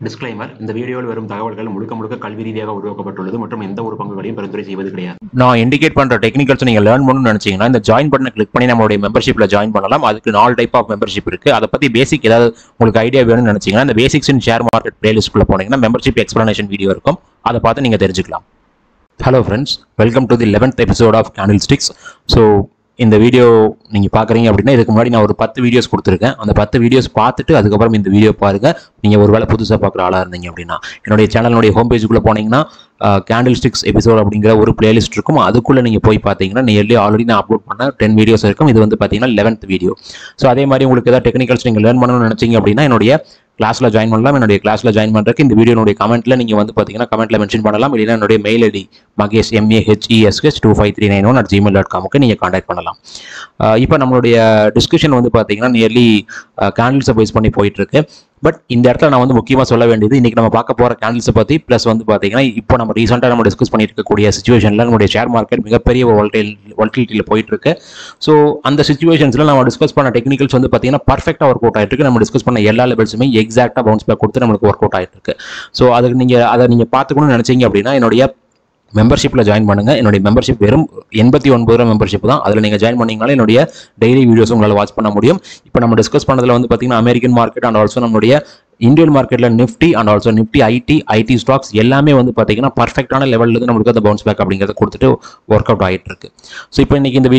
Disclaimer இந்த வீடியோவில் வரும் தகவல்கள் முழுக்க கல்வி ரீதியாக உருவாக்கப்பட்டுள்ளது மற்றும் எந்த ஒரு பங்குகளையும் பரிந்துரை செய்வது கிடையாது. நான் இண்டிகேட் பண்ற டெக்னிக்கல்ஸ் நீங்க லேர்ன் பண்ணணும்னு நினைச்சீங்கன்னா இந்த ஜாயின் பட்டனை கிளிக் பண்ணி நம்மளுடைய மெம்பர்ஷிப்ல ஜாயின் பண்ணலாம். அதுக்கு 4 டைப் ஆஃப் மெம்பர்ஷிப் இருக்கு. அதை பத்தி பேசிக் ஏதாவது உங்களுக்கு ஐடியா வேணும்னு நினைச்சீங்கன்னா இந்த பேசிக்ஸ் இன் ஷேர் மார்க்கெட் பிளேலிஸ்ட்குள்ள போனீங்கன்னா மெம்பர்ஷிப் எக்ஸ்பிளனேஷன் வீடியோ இருக்கும். அதை பார்த்து நீங்க தெரிஞ்சுக்கலாம். Hello friends, welcome to the 11th episode of candlesticks. So இந்த வீடியோ நீங்கள் பார்க்குறீங்க அப்படின்னா இதுக்கு முன்னாடி நான் ஒரு 10 வீடியோஸ் கொடுத்துருக்கேன். அந்த 10 வீடியோஸ் பார்த்துட்டு அதுக்கப்புறம் இந்த வீடியோ பாருங்கள். நீங்கள் ஒரு வேளை புதுசாக பார்க்குற ஆளாக இருந்தீங்க அப்படின்னா என்னுடைய சேனலுடைய ஹோம் பேஜுக்குள்ளே போனீங்கன்னா கேண்டில்ஸ்டிக்ஸ் எபிசோட் அப்படிங்கிற ஒரு பிளேலிஸ்ட் இருக்கும். அதுக்குள்ளே நீங்கள் போய் பார்த்தீங்கன்னா நியர்லி ஆல்ரெடி நான் அப்லோட் பண்ண 10 வீடியோஸ் இருக்கும். இது வந்து பார்த்தீங்கன்னா 11th வீடியோ. ஸோ அதே மாதிரி உங்களுக்கு ஏதாவது டெக்னிக்கல்ஸ் நீங்கள் லேர்ன் பண்ணணும்னு நினச்சிங்க அப்படின்னா என்னுடைய கிளாஸில் ஜாயின் பண்ணலாம். என்னுடைய கிளாஸில் ஜாயின் பண்ணுறதுக்கு இந்த வீடியோனுடைய கமெண்ட்டில் நீங்கள் வந்து பார்த்தீங்கன்னா கமெண்ட்டில் மென்ஷன் பண்ணலாம். இல்லைன்னா என்னுடைய மெயில் ஐடி மகேஷ் mahesh2539@gmail.com நீங்கள் கான்டாக்ட் பண்ணலாம். இப்போ நம்மளுடைய டிஸ்கஷன் வந்து பார்த்தீங்கன்னா நியர்லி கேண்டில்ஸை பேஸ் பண்ணி போயிட்டு இருக்கு. பட் இந்த இடத்துல நான் வந்து முக்கியமாக சொல்ல வேண்டியது இன்னைக்கு நம்ம பார்க்க போகிற கேண்டில்ஸை பற்றி ப்ளஸ் வந்து பார்த்தீங்கன்னா இப்போ நம்ம ரீசெண்டாக நம்ம டிஸ்கஸ் பண்ணிட்டு இருக்கக்கூடிய சுச்சுவேஷனில் நம்மளுடைய ஷேர் மார்க்கெட் மிகப்பெரிய ஒரு வாலட்டிலிட்டியில் போயிட்டு இருக்கு. ஸோ அந்த சுச்சுவேஷன்ஸில் நம்ம டிஸ்கஸ் பண்ண டெக்னிக்கல்ஸ் வந்து பார்த்தீங்கன்னா பர்ஃபெக்டாக ஒர்க் அவுட் ஆகிட்டு இருக்கு. நம்ம டிஸ்கஸ் பண்ண எல்லா லெவல்ஸுமே எக்ஸாக்டாக பவுன்ஸ் பேக் கொடுத்து நம்மளுக்கு ஒர்க் அவுட் ஆகிட்டு இருக்கு. ஸோ அதுக்கு அதை நீங்கள் பார்த்துக்கணும்னு நினச்சிங்க அப்படின்னா என்னுடைய மெம்பர்ஷிப்பில் ஜாயின் பண்ணுங்க. என்னுடைய மெம்பர்ஷிப் வெறும் 89 ரூபா மெம்பர்ஷிப் தான். அதில் நீங்கள் ஜாயின் பண்ணீங்கனால என்னுடைய டெய்லி வீடியோஸ் உங்களால் வாட்ச் பண்ண முடியும். இப்போ நம்ம டிஸ்கஸ் பண்ணதில் வந்து பார்த்தீங்கன்னா அமெரிக்கன் மார்க்கெட் அண்ட் ஆல்சோ நம்மளுடைய இந்தியன் மார்க்கெட்டில் Nifty and also Nifty ID stocks எல்லாமே வந்து பார்த்தீங்கன்னா பர்ஃபெக்டான லெவலில் நம்மளுக்கு அந்த பவுன்ஸ் பேக் அப்படிங்கிறத கொடுத்துட்டு ஒர்க் அவுட் ஆகிட்டு இருக்கு. ஸோ இப்போ இன்னைக்கு இந்த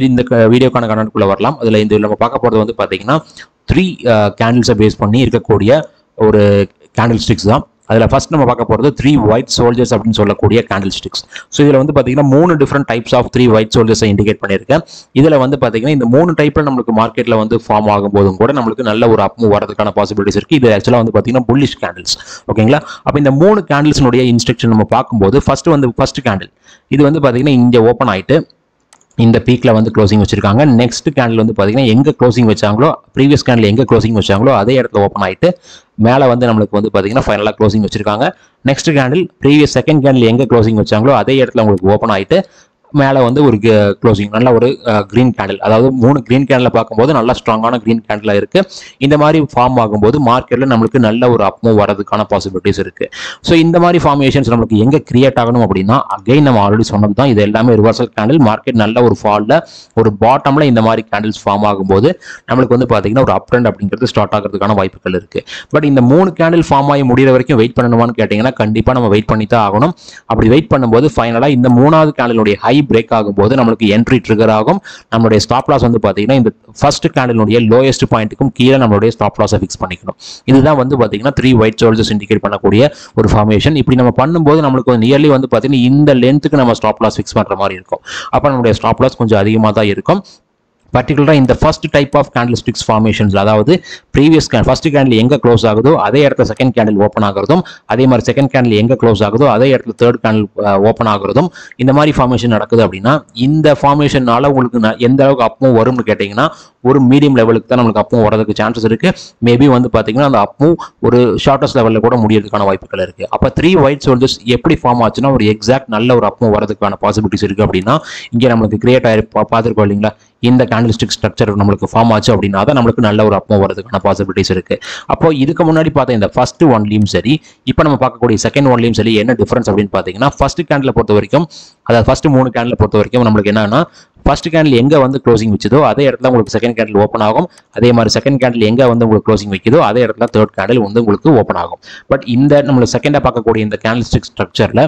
வீடியோக்கான கண்டென்ட்குள்ளே வரலாம். அதில் இந்த நம்ம பார்க்க போகிறது வந்து பார்த்தீங்கன்னா 3 கேண்டில்ஸை பேஸ் பண்ணி இருக்கக்கூடிய ஒரு கேண்டில் ஸ்டிக்ஸ் தான். அதில் ஃபர்ஸ்ட் நம்ம பார்க்க போகிறது 3 ஒயிட் சோல்ஜர்ஸ் அப்படின்னு சொல்லக்கூடிய கேண்டில் ஸ்டிக்ஸ். ஸோ இதில் வந்து பார்த்தீங்கன்னா 3 டிஃப்ரெண்ட் டைப்ஸ் ஆஃப் 3 ஒயிட் சோல்ஜர்ஸை இண்டிகேட் பண்ணியிருக்கேன். இதில் வந்து பார்த்தீங்கன்னா இந்த 3 டைப்பில் நம்மளுக்கு மார்க்கெட்டில் வந்து ஃபார்ம் ஆகும்போதும் கூட நம்மளுக்கு நல்ல ஒரு அப் மூவ் வரதுக்கான பாசிபிலிட்டிஸ் இருக்குது. இது ஆக்சுவலாக வந்து பார்த்தீங்கன்னா புல்லிஷ் கேண்டில்ஸ். ஓகேங்களா? அப்போ இந்த 3 கேண்டில்ஸ்னுடைய இன்ஸ்ட்ரக்ஷன் நம்ம பார்க்கும்போது ஃபர்ஸ்ட் கேண்டில் இது வந்து பார்த்தீங்கன்னா இங்கே ஓப்பன் ஆகிட்டு இந்த பீக்ல வந்து க்ளோசிங் வச்சிருக்காங்க. நெக்ஸ்ட் கேண்டில் வந்து பார்த்தீங்கன்னா எங்கே க்ளோசிங் வச்சாங்களோ ப்ரீவியஸ் கேண்டில் எங்கே க்ளோசிங் வச்சாங்களோ அதே இடத்துல ஓப்பன் ஆகிட்டு மேலே வந்து நம்மளுக்கு வந்து பார்த்தீங்கன்னா ஃபைனலாக க்ளோசிங் வச்சிருக்காங்க. Next candle previous second candle எங்கே க்ளோசிங் வச்சாங்களோ அதே இடத்துல உங்களுக்கு ஓப்பன் ஆகிட்டு மேலே வந்து ஒரு க்ளோசிங் நல்ல ஒரு கிரீன் கேண்டில், அதாவது 3 கிரீன் கேண்டில் பார்க்கும்போது நல்ல ஸ்ட்ராங்கான கிரீன் கேண்டில் இருக்கு. இந்த மாதிரி ஃபார்ம் ஆகும்போது மார்க்கெட்டில் நம்மளுக்கு நல்ல ஒரு அப் மூவ் வரதுக்கான பாசிபிலிட்டிஸ் இருக்கு. ஸோ இந்த மாதிரி ஃபார்மேஷன்ஸ் நம்மளுக்கு எங்கே கிரியேட் ஆகணும் அப்படின்னா அகைன் நம்ம ஆல்ரெடி சொன்னது தான், இது எல்லாமே ரிவர்சல் கேண்டில். மார்க்கெட் நல்ல ஒரு ஃபாலில் ஒரு பாட்டமில் இந்த மாதிரி கேண்டில்ஸ் ஃபார்ம் ஆகும்போது நம்மளுக்கு வந்து பார்த்தீங்கன்னா ஒரு அப் ட்ரெண்ட் அப்படிங்கிறது ஸ்டார்ட் ஆகிறதுக்கான வாய்ப்புகள் இருக்கு. பட் இந்த 3 கேண்டில் ஃபார்ம் ஆகி முடிகிற வரைக்கும் வெயிட் பண்ணணுமான்னு கேட்டிங்கன்னா கண்டிப்பாக நம்ம வெயிட் பண்ணி தான் ஆகணும். அப்படி வெயிட் பண்ணும்போது ஃபைனலாக இந்த 3வது கேண்டிலுடைய ஹை பிரேக் ஆகும்போது நம்மளுக்கு என்ட்ரி ட்ரிகர் ஆகும். நம்மளுடைய ஸ்டாப் லாஸ் வந்து பார்த்தீங்கன்னா இந்த ஃபர்ஸ்ட் கேண்டிலுடைய லோயஸ்ட் பாயிண்ட்டுக்கும் கீழே நம்மளுடைய ஸ்டாப் லாஸை ஃபிக்ஸ் பண்ணிக்கணும். இதுதான் வந்து பார்த்தீங்கன்னா 3 ஒயிட் சோல்ஜர்ஸ் இண்டிகேட் பண்ணக்கூடிய ஒரு ஃபார்மேஷன். இப்படி நம்ம பண்ணும்போது நம்மளுக்கு நியர்லி வந்து பார்த்தீங்கன்னா இந்த லென்த்துக்கு நம்ம ஸ்டாப் லாஸ் ஃபிக்ஸ் பண்ணுற மாதிரி இருக்கும். அப்போ நம்மளுடைய ஸ்டாப் லாஸ் கொஞ்சம் அதிகமாக தான் இருக்கும். பர்டிகுலராக இந்த first type of candle sticks formations, அதாவது ப்ரீவியஸ் ஃபர்ஸ்ட் கேண்டில் எங்கே க்ளோஸ் ஆகுதோ அதே இடத்துல செகண்ட் கேண்டில் ஓப்பன் ஆகிறதும், அதே மாதிரி செகண்ட் கேண்டில் எங்கே க்ளோஸ் ஆகுதோ அதே இடத்துல தேர்ட் கேண்டில் ஓப்பன் ஆகிறதும், இந்த மாதிரி ஃபார்மேஷன் நடக்குது அப்படின்னா இந்த ஃபார்மேஷனால உங்களுக்கு எந்த அளவுக்கு அப்பும் வரும்னு கேட்டிங்கன்னா ஒரு மீடியம் லெவலுக்கு தான் நம்மளுக்கு அப்பும் வரதுக்கு சான்சஸ் இருக்கு. மேபி வந்து பார்த்தீங்கன்னா அந்த அப்பும் ஒரு ஷார்ட்டஸ்ட் லெவலில் கூட முடியறதுக்கான வாய்ப்புகள் இருக்கு. அப்போ 3 ஒயிட் சோல்ஜர்ஸ் எப்படி ஃபார்ம் ஆச்சுன்னா ஒரு எக்ஸாக்ட் நல்ல ஒரு அப்பும் வரதுக்கான பாசிபிலிட்டிஸ் இருக்கு. அப்படின்னா இங்கே நம்மளுக்கு கிரியேட் ஆகி பார்த்துருக்கோம் இல்லைங்களா, இந்த கேண்டில்ஸ்டிக் ஸ்ட்ரக்சர் நம்மளுக்கு ஃபார்ம் ஆச்சு அப்படின்னா தான் நம்மளுக்கு நல்ல ஒரு அப்பும் வரதுக்கான பாசிபிலிட்டிஸ் இருக்கு. அப்போ இதுக்கு முன்னாடி பார்த்த இந்த ஃபர்ஸ்ட் ஒன்லையும் சரி, இப்போ நம்ம பார்க்கக்கூடிய செகண்ட் ஒன்லையும் சரி என்ன டிஃபரன்ஸ் அப்படின்னு பார்த்தீங்கன்னா ஃபர்ஸ்ட் கேண்டில் பொறுத்த வரைக்கும், அதாவது ஃபர்ஸ்ட் 3 கேண்டில் பொறுத்த வரைக்கும் நம்மளுக்கு என்னன்னா ஃபர்ஸ்ட் கேண்டில் எங்கே வந்து க்ளோசிங் வச்சதோ அதே இடத்துல உங்களுக்கு செகண்ட் கேண்டில் ஓப்பன் ஆகும். அதே மாதிரி செகண்ட் கேண்டில் எங்கே வந்து உங்களுக்கு க்ளோசிங் வைக்குதோ அதே இடத்துல தேர்ட் கேண்டில் வந்து உங்களுக்கு ஓப்பன் ஆகும். பட் இந்த நம்மளுக்கு செகண்டாக பார்க்கக்கூடிய இந்த கேண்டில்ஸ்டிக் ஸ்ட்ரக்சரில்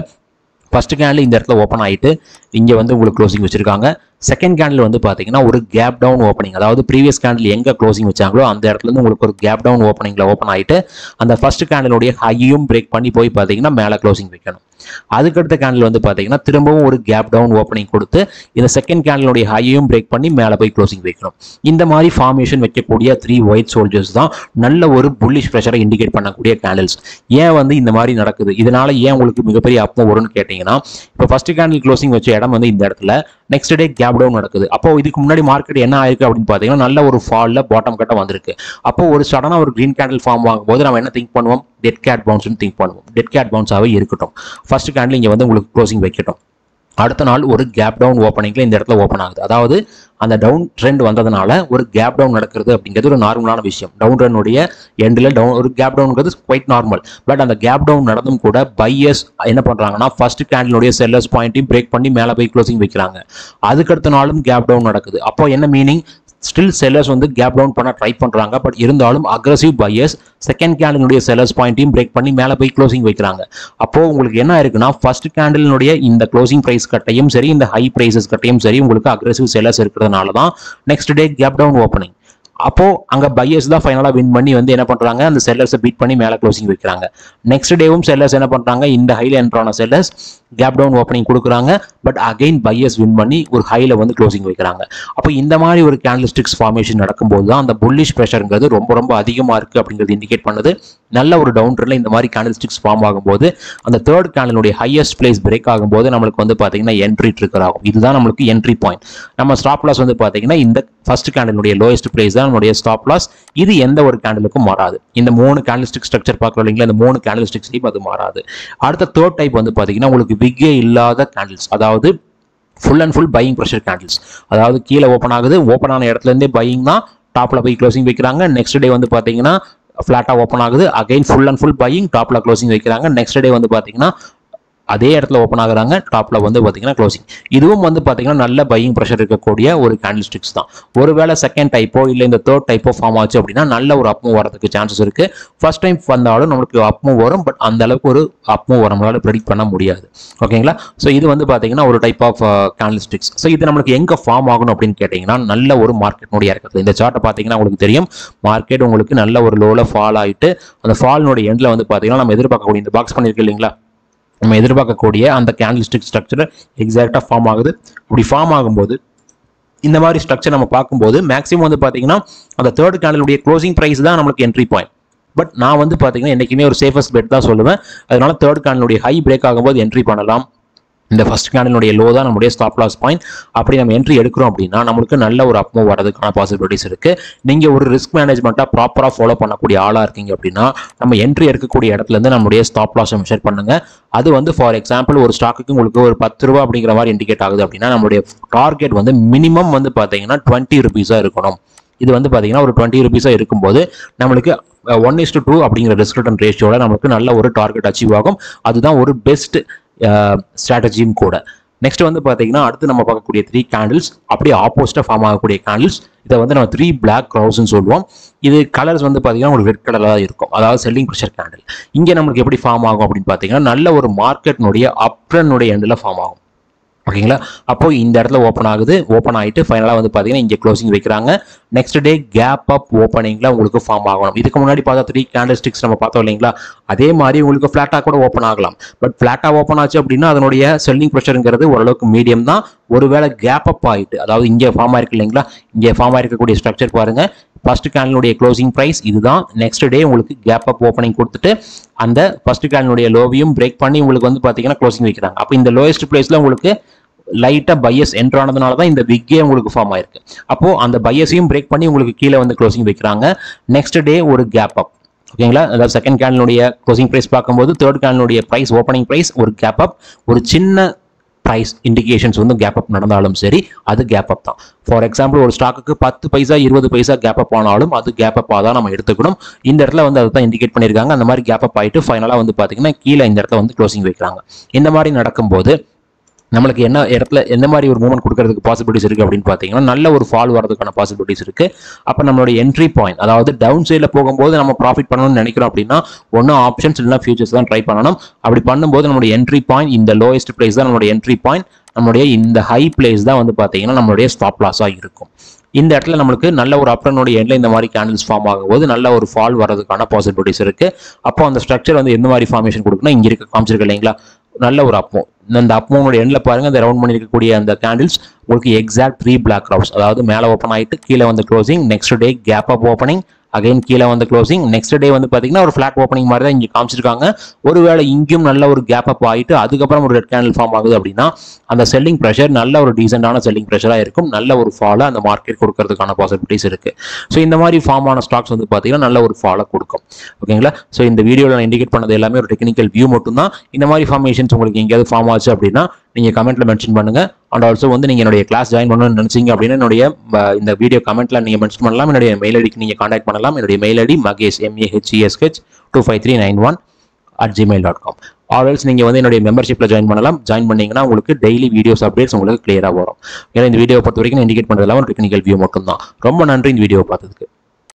ஃபர்ஸ்ட் கேண்டில் இந்த இடத்துல ஓப்பன் ஆகிட்டு இங்கே வந்து உங்களுக்கு க்ளோசிங் வச்சிருக்காங்க. செகண்ட் கேண்டில் வந்து பார்த்தீங்கன்னா ஒரு கேப் டவுன் ஓப்பனிங், அதாவது ப்ரீவியஸ் கேண்டில் எங்கே க்ளோசிங் வச்சாங்களோ அந்த இடத்துல இருந்து உங்களுக்கு ஒரு கேப் டவுன் ஓப்பனிங்கில் ஓப்பன் ஆகிட்டு அந்த ஃபர்ஸ்ட் கேண்டிலுடைய ஹையும் பிரேக் பண்ணி போய் பார்த்தீங்கன்னா மேலே க்ளோசிங் வைக்கணும். அதுக்கடுத்த கேண்டில் வந்து பார்த்தீங்கன்னா திரும்பவும் ஒரு கேப் டவுன் ஓப்பனிங் கொடுத்து இந்த செகண்ட் கேண்டிலுடைய ஹையும் பிரேக் பண்ணி மேலே போய் க்ளோசிங் வைக்கணும். இந்த மாதிரி ஃபார்மேஷன் வைக்கக்கூடிய 3 ஒயிட் சோல்ஜர்ஸ் தான் நல்ல ஒரு புல்லிஷ் ப்ரெஷரை இண்டிகேட் பண்ணக்கூடிய கேண்டில்ஸ். ஏன் வந்து இந்த மாதிரி நடக்குது, இதனால ஏன் உங்களுக்கு மிகப்பெரிய அப் மூவ் வரும்னு கேட்டிங்கன்னா இப்போ ஃபர்ஸ்ட் கேண்டில் க்ளோசிங் வச்ச இடம் வந்து இந்த இடத்துல நெக்ஸ்ட் டே கேப் டவுன் நடக்குது. அப்போ இதுக்கு முன்னாடி மார்க்கெட் என்ன ஆயிருக்கு அப்படின்னு பார்த்தீங்கன்னா நல்ல ஒரு ஃபாலில் பாட்டம் கட்ட வந்திருக்கு. அப்போ ஒரு சடனாக ஒரு கிரீன் கேண்டில் ஃபார்ம் ஆகும்போது நம்ம என்ன திங்க் பண்ணுவோம், டெட் கேட் பவுன்ஸ்னு திங்க் பண்ணுவோம். டெட் கேட் பவுன்ஸாகவே இருக்கட்டும், ஃபர்ஸ்ட் கேண்டில் இங்கே வந்து உங்களுக்கு க்ளோசிங் வைக்கட்டும். அடுத்த நாள் ஒரு கேப் டவுன் ஓப்பனிங்ல இந்த இடத்துல ஓப்பன் ஆகுது. அதாவது அந்த டவுன் ட்ரெண்ட் வந்ததுனால ஒரு கேப் டவுன் நடக்கிறது அப்படிங்கிறது ஒரு நார்மலான விஷயம். டவுன் ட்ரெண்டுடைய எண்டில் ஒரு கேப் டவுன்ங்கிறது குவைட் நார்மல். பட் அந்த கேப் டவுன் நடந்தும் கூட பையர்ஸ் என்ன பண்றாங்கன்னா ஃபர்ஸ்ட் கேண்டிலுடைய செல்லர்ஸ் பாயிண்ட்டையும் பிரேக் பண்ணி மேலே போய் க்ளோசிங் வைக்கிறாங்க. அதுக்கடுத்த நாளும் கேப் டவுன் நடக்குது. அப்போ என்ன மீனிங்? ஸ்டில் செல்லர்ஸ் வந்து கேப் டவுன் பண்ண ட்ரை பண்றாங்க. பட் இருந்தாலும் அக்ரெசிவ் பையர்ஸ் செகண்ட் கேண்டிலுடைய செல்லர்ஸ் பாயிண்ட்டையும் பிரேக் பண்ணி மேலே போய் க்ளோசிங் வைக்கிறாங்க. அப்போ உங்களுக்கு என்ன இருக்குன்னா ஃபர்ஸ்ட் கேண்டிலுடைய இந்த க்ளோசிங் பிரைஸ் கட்டையும் சரி, இந்த ஹை பிரைசஸ் கட்டையும் சரி, உங்களுக்கு அக்ரெசிவ் செல்லர்ஸ் இருக்கிறதுனால தான் next day gap down opening. அப்போ அங்க பையர்ஸ் தான் ஃபைனலா வின் பண்ணி வந்து என்ன பண்றாங்க? அந்த செல்லர்ஸை பீட் பண்ணி மேல க்ளோசிங் வைக்கிறாங்க. நெக்ஸ்ட் டேவும் செல்லர்ஸ் என்ன பண்றாங்க? இந்த ஹைல என்ட்ரான செல்லர்ஸ் கேப் டவுன் ஓப்பனிங் கொடுக்குறாங்க. பட் அகைன் பையர்ஸ் வின் பண்ணி ஒரு ஹைல வந்து க்ளோசிங் வைக்கிறாங்க. அப்போ இந்த மாதிரி ஒரு கேண்டில்ஸ்டிக்ஸ் ஃபார்மேஷன் நடக்கும்போது தான் அந்த புல்லிஷ் ப்ரெஷருங்கிறது ரொம்ப ரொம்ப அதிகமா இருக்கு அப்படிங்கிறது இண்டிகேட் பண்ணுது. நல்ல ஒரு டவுன் ட்ரெண்ட்ல இந்த மாதிரி கேண்டில்ஸ்டிக்ஸ் ஃபார்ம் ஆகும்போது அந்த தேர்ட் கேண்டிலுடைய ஹையஸ்ட் பிளேஸ் பிரேக் ஆகும்போது நம்மளுக்கு வந்து பாத்தீங்கன்னா என்ட்ரி ட்ரிகர் ஆகும். இதுதான் நம்மளுக்கு என்ட்ரி பாயிண்ட். நம்ம ஸ்டாப் லாஸ் வந்து பாத்தீங்கன்னா இந்த ஃபர்ஸ்ட் கேண்டிலுடைய லோயஸ்ட் பிளேஸ் தான் நம்மளுடைய ஸ்டாப் லாஸ். இது எந்த ஒரு கேண்டிலுக்கும் மாறாது. இந்த 3 கேண்டில்ஸ்டிக் ஸ்ட்ரக்சர் பார்க்குறோம் இல்லைங்களா? இந்த 3 கேண்டில்ஸ்டிக்ஸ்லையும் அது மாறாது. அடுத்த தேர்ட் டைப் வந்து பாத்தீங்கன்னா உங்களுக்கு விக்கே இல்லாத கேண்டில்ஸ், அதாவது full and full buying pressure candles. அதாவது கீழே ஓப்பன் ஆகுது, ஓப்பன் ஆன இடத்துல இருந்தே பையிங் தான், டாப்ல போய் க்ளோசிங் வைக்கிறாங்க. நெக்ஸ்ட் டே வந்து பாத்தீங்கன்னா ஃபிளாட்டா ஓப்பன் ஆகுது, again full and full buying, டாப்ல க்ளோசிங் வைக்கிறாங்க. நெக்ஸ்ட் டே வந்து பாத்தீங்கன்னா அதே இடத்துல ஓப்பன் ஆகுறாங்க, டாப்ல வந்து பாத்தீங்கன்னா க்ளோசிங். இதுவும் வந்து பாத்தீங்கன்னா நல்ல பையிங் ப்ரெஷர் இருக்கக்கூடிய ஒரு கேண்டில்ஸ்டிக்ஸ் தான். ஒருவேளை செகண்ட் டைப்போ இல்லை இந்த தேர்ட் டைப்போ ஃபார்ம் ஆச்சு அப்படின்னா நல்ல ஒரு அப்மூவ் வரதுக்கு சான்சஸ் இருக்கு. ஃபர்ஸ்ட் டைம் வந்தாலும் நமக்கு அப்மூவ் வரும். பட் அந்த அளவுக்கு ஒரு அப்மூவ் நம்மளால ப்ரெடிக்ட் பண்ண முடியாது. ஓகேங்களா? ஸோ இது வந்து பாத்தீங்கன்னா ஒரு டைப் ஆஃப் கேண்டில்ஸ்டிக்ஸ். ஸோ இது நம்மளுக்கு எங்க ஃபார்ம் ஆகணும் அப்படின்னு கேட்டீங்கன்னா நல்ல ஒரு மார்க்கெட்னுடைய இறக்கத்துல. இந்த சார்ட்டை பாத்தீங்கன்னா உங்களுக்கு தெரியும், மார்க்கெட் உங்களுக்கு நல்ல ஒரு லோல ஃபால் ஆயிட்டு அந்த ஃபால்னுடைய எண்ட்ல வந்து பாத்தீங்கன்னா நம்ம எதிர்பார்க்கக்கூடிய இந்த பாக்ஸ் பண்ணிருக்கு இல்லைங்களா, நம்ம எதிர்பார்க்கக்கூடிய அந்த கேண்டில்ஸ்டிக் ஸ்ட்ரக்சர் எக்ஸாக்டா ஃபார்ம் ஆகுது. இப்படி ஃபார்ம் ஆகும்போது இந்த மாதிரி ஸ்ட்ரக்சர் நம்ம பார்க்கும்போது மேக்ஸிமம் வந்து பாத்தீங்கன்னா அந்த தேர்ட் கேண்டிலுடைய க்ளோசிங் பிரைஸ் தான் நம்மளுக்கு என்ட்ரி பாயிண்ட். பட் நான் வந்து பாத்தீங்கன்னா என்னைக்குமே ஒரு சேஃபஸ்ட் பெட் தான் சொல்லுவேன். அதனால தேர்ட் கேண்டிலுடைய ஹை பிரேக் ஆகும்போது என்ட்ரி பண்ணலாம். இந்த ஃபர்ஸ்ட் கேண்டிலுடைய லோ தான் நம்மளுடைய ஸ்டாப் லாஸ் பாயிண்ட். அப்படி நம்ம என்ட்ரி எடுக்கிறோம் அப்படின்னா நம்மளுக்கு நல்ல ஒரு அப்மூவ் வரதுக்கான பாசிபிலிட்டிஸ் இருக்கு. நீங்க ஒரு ரிஸ்க் மேனேஜ்மெண்ட்டா ப்ராப்பரா ஃபாலோ பண்ணக்கூடிய ஆளா இருக்கீங்க அப்படின்னா நம்ம என்ட்ரி எடுக்கக்கூடிய இடத்துல இருந்து நம்மளுடைய ஸ்டாப் லாஸ் மெஷர் பண்ணுங்க. அது வந்து ஃபார் எக்ஸாம்பிள் ஒரு ஸ்டாக்குக்கு உங்களுக்கு ஒரு 10 ரூபா அப்படிங்கிற மாதிரி இண்டிகேட் ஆகுது அப்படின்னா நம்மளுடைய டார்கெட் வந்து மினிமம் வந்து பாத்தீங்கன்னா 20 ரூபீஸா இருக்கணும். இது வந்து பாத்தீங்கன்னா ஒரு 20 ரூபீஸா இருக்கும்போது நம்மளுக்கு 1:2 அப்படிங்கிற ரிஸ்க் ரிட்டர்ன் ரேஷியோட நமக்கு நல்ல ஒரு டார்கெட் அச்சீவ் ஆகும். அதுதான் ஒரு பெஸ்ட் ஸ்ட்ராட்டஜியும் கூட. நெக்ஸ்ட் வந்து பாத்தீங்கன்னா அடுத்து நம்ம பார்க்கக்கூடிய 3 கேண்டில்ஸ் அப்படியே ஆப்போசிட்டா ஃபார்ம் ஆகக்கூடிய கேண்டில்ஸ். இதை வந்து நம்ம 3 பிளாக் க்ரௌஸ்ன்னு சொல்லுவோம். இது கலர்ஸ் வந்து பாத்தீங்கன்னா உங்களுக்கு ரெட் கலரா இருக்கும், அதாவது செல்லிங் ப்ரெஷர் கேண்டில். இங்க நமக்கு எப்படி ஃபார்ம் ஆகும் அப்படின்னு பாத்தீங்கன்னா நல்ல ஒரு மார்க்கெட்னுடைய அப் ட்ரெண்டுடைய எண்ட்ல ஃபார்ம் ஆகும். ஓகேங்களா? அப்போ இந்த இடத்துல ஓப்பன் ஆகுது, ஓப்பன் ஆகிட்டு ஃபைனலாக வந்து பார்த்தீங்கன்னா இங்கே க்ளோசிங் வைக்கிறாங்க. நெக்ஸ்ட் டே கேப் அப் ஓப்பனிங்ல உங்களுக்கு ஃபார்ம் ஆகணும். இதுக்கு முன்னாடி பார்த்தா 3 கேண்டில்ஸ்டிக்ஸ் நம்ம பார்த்தோம் இல்லைங்களா, அதே மாதிரி உங்களுக்கு ஃபிளாட்டாக கூட ஓப்பன் ஆகலாம். பட் ஃபிளாட்டாக ஓப்பன் ஆச்சு அப்படின்னா அதனுடைய செல்லிங் ப்ரெஷருங்கிறது ஓரளவுக்கு மீடியம் தான். ஒருவேளை கேப் அப் ஆகிட்டு, அதாவது இங்கே ஃபார்ம் ஆயிருக்கு இல்லைங்களா, இங்கே ஃபார்ம் ஆயிருக்கக்கூடிய ஸ்ட்ரக்சர் பாருங்க. ஃபர்ஸ்ட் கேண்டிலுடைய க்ளோசிங் பிரைஸ் இதுதான். நெக்ஸ்ட் டே உங்களுக்கு கேப் அப் ஓப்பனிங் கொடுத்துட்டு அந்த ஃபர்ஸ்ட் கேண்டிலுடைய லோவையும் பிரேக் பண்ணி உங்களுக்கு வந்து பார்த்தீங்கன்னா க்ளோசிங் வைக்கிறாங்க. அப்போ இந்த லோயஸ்ட் பிளேஸ்ல உங்களுக்கு லைட்டா பையஸ் என்டர் ஆனதுனால தான் இந்த விக்கே உங்களுக்கு ஃபார்ம் ஆயிருக்கு. அப்போ அந்த பையஸையும் பிரேக் பண்ணி உங்களுக்கு கீழே வந்து க்ளோசிங் வைக்கிறாங்க. நெக்ஸ்ட் டே ஒரு கேப் அப். ஓகேங்களா? அதாவது செகண்ட் கேண்டிலுடைய க்ளோசிங் பிரைஸ் பார்க்கும்போது தேர்ட் கேண்டிலுடைய பிரைஸ் ஓப்பனிங் பிரைஸ் ஒரு கேப் அப், ஒரு சின்ன பிரைஸ் இண்டிகேஷன்ஸ் வந்து கேப் அப் நடந்தாலும் சரி அது கேப் அப் தான். ஃபார் எக்ஸாம்பிள் ஒரு ஸ்டாக்குக்கு 10 பைசா 20 பைசா கேப் அப் ஆனாலும் அது கேப் அப்பாக தான் நம்ம எடுத்துக்கணும். இந்த இடத்துல வந்து அதை தான் இண்டிகேட் பண்ணியிருக்காங்க. அந்த மாதிரி கேப் அப் ஆகிட்டு ஃபைனலாக வந்து பார்த்தீங்கன்னா கீழே இந்த இடத்துல வந்து க்ளோசிங் வைக்கிறாங்க. இந்த மாதிரி நடக்கும்போது நம்மளுக்கு என்ன இடத்துல எந்த மாதிரி ஒரு மூவ்மெண்ட் கொடுக்கறதுக்கு பாசிபிலிட்டிஸ் இருக்கு அப்படின்னு பார்த்தீங்கன்னா நல்ல ஒரு ஃபால் வரதுக்கான பாசிபிலிட்டிஸ் இருக்கு. அப்போ நம்மளுடைய என்ட்ரி பாயிண்ட், அதாவது டவுன் சைடில் போகும்போது நம்ம ப்ராஃபிட் பண்ணணும்னு நினைக்கிறோம் அப்படின்னா ஒன்றும் ஆப்ஷன்ஸ் இல்லைனா ஃபியூச்சர்ஸ் தான் ட்ரை பண்ணணும். அப்படி பண்ணும்போது நம்மளுடைய என்ட்ரி பாயிண்ட் இந்த லோயஸ்ட் பிளேஸ் தான் நம்மளுடைய என்ட்ரி பாயிண்ட். நம்மளுடைய இந்த ஹை பிளேஸ் தான் வந்து பார்த்தீங்கன்னா நம்மளுடைய ஸ்டாப் லாஸாக இருக்கும். இந்த இடத்துல நம்மளுக்கு நல்ல ஒரு அப்டர்னுடைய எண்ட்ல இந்த மாதிரி கேண்டில்ஸ் ஃபார்ம் ஆகும்போது நல்ல ஒரு ஃபால் வரதுக்கான பாசிபிலிட்டிஸ் இருக்கு. அப்போ அந்த ஸ்ட்ரக்சர் வந்து எந்த மாதிரி ஃபார்மேஷன் கொடுக்குன்னா இங்க இருக்க காமிச்சிருக்கு இல்லைங்களா, நல்ல ஒரு அப்போ இந்த அப்போனோட எண்ட்ல பாருங்க, இந்த ரவுண்ட் பண்ணிருக்கக்கூடிய அந்த கேண்டில்ஸ் உங்களுக்கு எக்ஸாக்ட் 3 பிளாக் கிரவுட்ஸ், அதாவது மேலே ஓப்பன் ஆயிட்டு கீழே வந்து closing, next day gap up opening, again கீழே வந்து க்ளோசிங், நெக்ஸ்ட் டே வந்து பாத்தீங்கன்னா ஒரு ஃபிளாட் ஓப்பனிங் மாதிரி தான் இங்க காமிச்சிருக்காங்க. ஒருவேளை இங்கேயும் நல்ல ஒரு கேப் அப் ஆயிட்டு அதுக்கப்புறம் ஒரு ரெட் கேண்டில் ஃபார்ம் ஆகுது அப்படின்னா அந்த செல்லிங் ப்ரெஷர் நல்ல ஒரு டீசென்டான செல்லிங் ப்ரெஷரா இருக்கும். நல்ல ஒரு ஃபாலை அந்த மார்க்கெட் கொடுக்கறதுக்கான பாசிபிலிட்டிஸ் இருக்கு. ஸோ இந்த மாதிரி ஃபார்ம் ஆன ஸ்டாக்ஸ் வந்து பாத்தீங்கன்னா நல்ல ஒரு ஃபாலை கொடுக்கும். ஓகேங்களா? ஸோ இந்த வீடியோவில் நான் இண்டிகேட் பண்ணது எல்லாமே ஒரு டெக்னிக்கல் வியூ மட்டும் தான். இந்த மாதிரி ஃபார்மேஷன்ஸ் உங்களுக்கு எங்கேயாவது ஃபார்ம் ஆச்சு அப்படின்னா நீங்கள் கமெண்ட்டில் மென்ஷன் பண்ணுங்கள். அண்ட் ஆல்சோ வந்து நீங்கள் என்னுடைய கிளாஸ் ஜாயின் பண்ணணும்னு நினச்சிங்க அப்படின்னா என்னுடைய இந்த வீடியோ கமெண்ட்டில் நீங்கள் மென்ஷன் பண்ணலாம். என்னுடைய மெயில் ஐடிக்கு நீங்கள் காண்டாக்ட் பண்ணலாம். என்னுடைய mail ID magesh mahesh25391@gmail.com. Always நீங்கள் வந்து என்னுடைய மெம்பர்ஷிப்பில் ஜாயின் பண்ணலாம். ஜாயின் பண்ணிங்கன்னா உங்களுக்கு டெய்லி வீடியோஸ் அப்டேட்ஸ் உங்களுக்கு கிளியராக வரும். ஏன்னா இந்த வீடியோ பொறுத்த வரைக்கும் இண்டிகேட் பண்ணுறதுலாம் ஒரு டெக்னிக்கல் வியூ மட்டும் தான். ரொம்ப நன்றி இந்த வீடியோ பார்த்ததுக்கு.